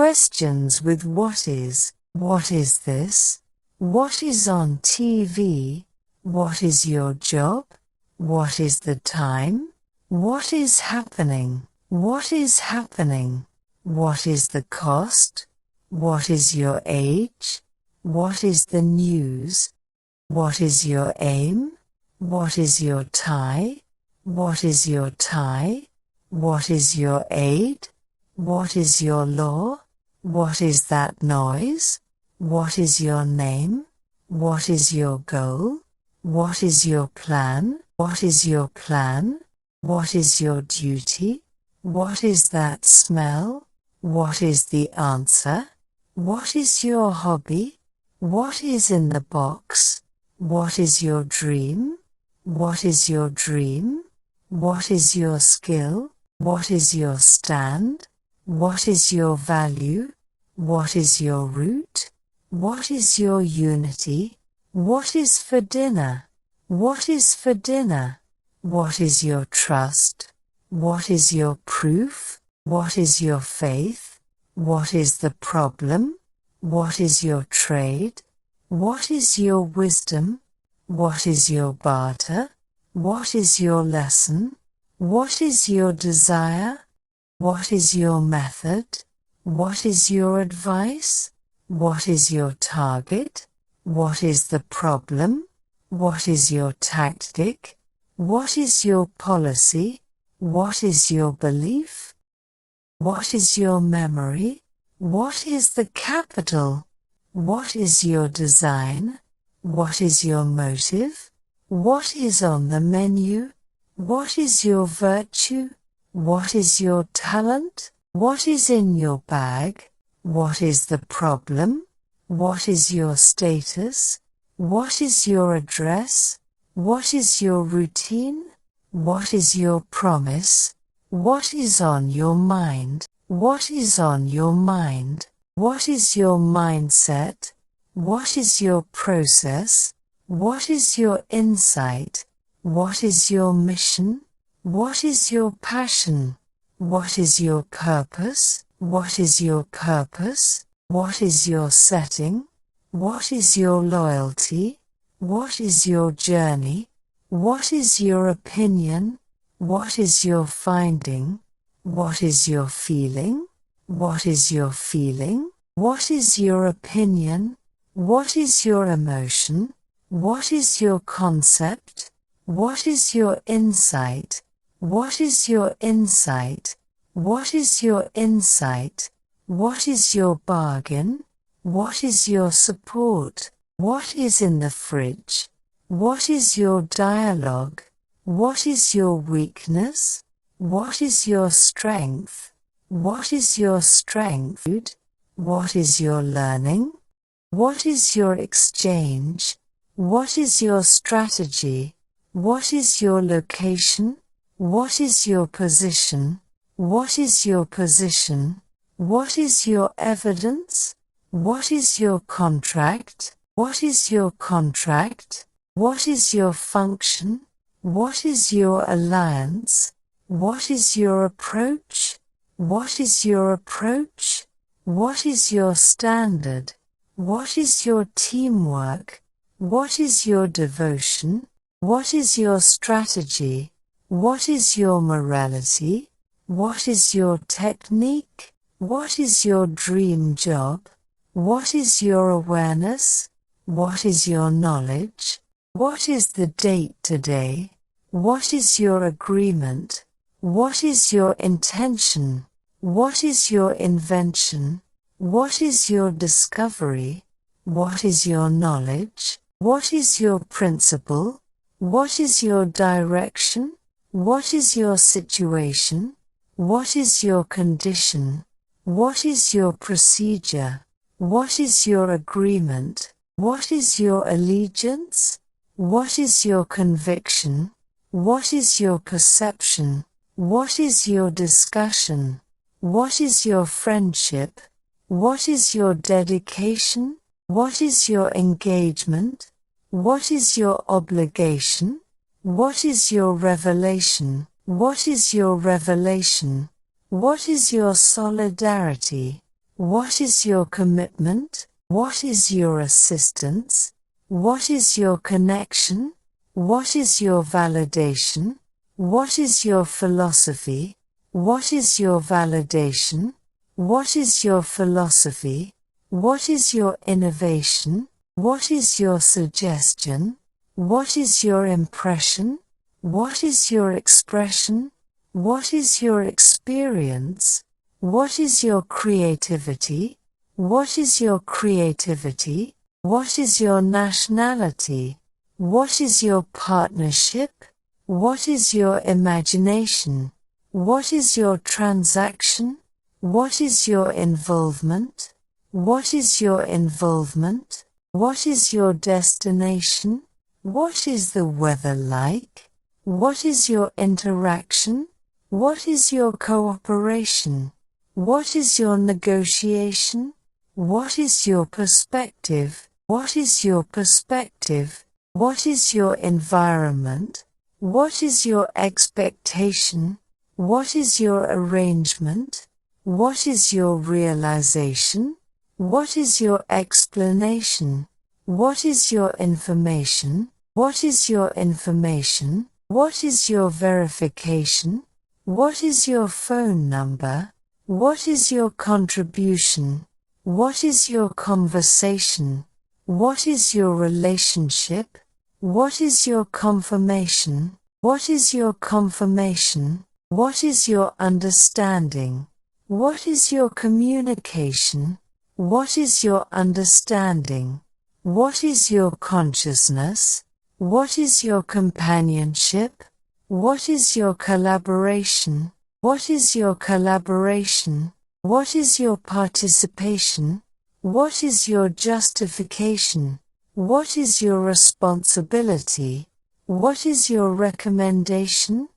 Questions with what is this? What is on TV? What is your job? What is the time? What is happening? What is happening? What is the cost? What is your age? What is the news? What is your aim? What is your tie? What is your tie? What is your aid? What is your law? What is that noise? What is your name? What is your goal? What is your plan? What is your plan? What is your duty? What is that smell? What is the answer? What is your hobby? What is in the box? What is your dream? What is your dream? What is your skill? What is your stand? What is your value? What is your root? What is your unity? What is for dinner? What is for dinner? What is your trust? What is your proof? What is your faith? What is the problem? What is your trade? What is your wisdom? What is your barter? What is your lesson? What is your desire? What is your method? What is your advice? What is your target? What is the problem? What is your tactic? What is your policy? What is your belief? What is your memory? What is the capital? What is your design? What is your motive? What is on the menu? What is your virtue? What is your talent? What is in your bag? What is the problem? What is your status? What is your address? What is your routine? What is your promise? What is on your mind? What is on your mind? What is your mindset? What is your process? What is your insight? What is your mission? What is your passion? What is your purpose? What is your purpose? What is your setting? What is your loyalty? What is your journey? What is your opinion? What is your finding? What is your feeling? What is your feeling? What is your opinion? What is your emotion? What is your concept? What is your insight? What is your insight? What is your insight? What is your bargain? What is your support? What is in the fridge? What is your dialogue? What is your weakness? What is your strength? What is your strength? What is your learning? What is your exchange? What is your strategy? What is your location? What is your position? What is your position? What is your evidence? What is your contract? What is your contract? What is your function? What is your alliance? What is your approach? What is your approach? What is your standard? What is your teamwork? What is your devotion? What is your strategy? What is your morality? What is your technique? What is your dream job? What is your awareness? What is your knowledge? What is the date today? What is your agreement? What is your intention? What is your invention? What is your discovery? What is your knowledge? What is your principle? What is your direction? What is your situation? What is your condition? What is your procedure? What is your agreement? What is your allegiance? What is your conviction? What is your perception? What is your discussion? What is your friendship? What is your dedication? What is your engagement? What is your obligation? What is your revelation? What is your revelation? What is your solidarity? What is your commitment? What is your assistance? What is your connection? What is your validation? What is your philosophy? What is your validation? What is your philosophy? What is your innovation? What is your suggestion? What is your impression? What is your expression? What is your experience? What is your creativity? What is your creativity? What is your nationality? What is your partnership? What is your imagination? What is your transaction? What is your involvement? What is your involvement? What is your destination? What is the weather like? What is your interaction? What is your cooperation? What is your negotiation? What is your perspective? What is your perspective? What is your environment? What is your expectation? What is your arrangement? What is your realization? What is your explanation? What is your information? What is your information? What is your verification? What is your phone number? What is your contribution? What is your conversation? What is your relationship? What is your confirmation? What is your confirmation? What is your understanding? What is your communication? What is your understanding? What is your consciousness? What is your companionship? What is your collaboration? What is your collaboration? What is your participation? What is your justification? What is your responsibility? What is your recommendation?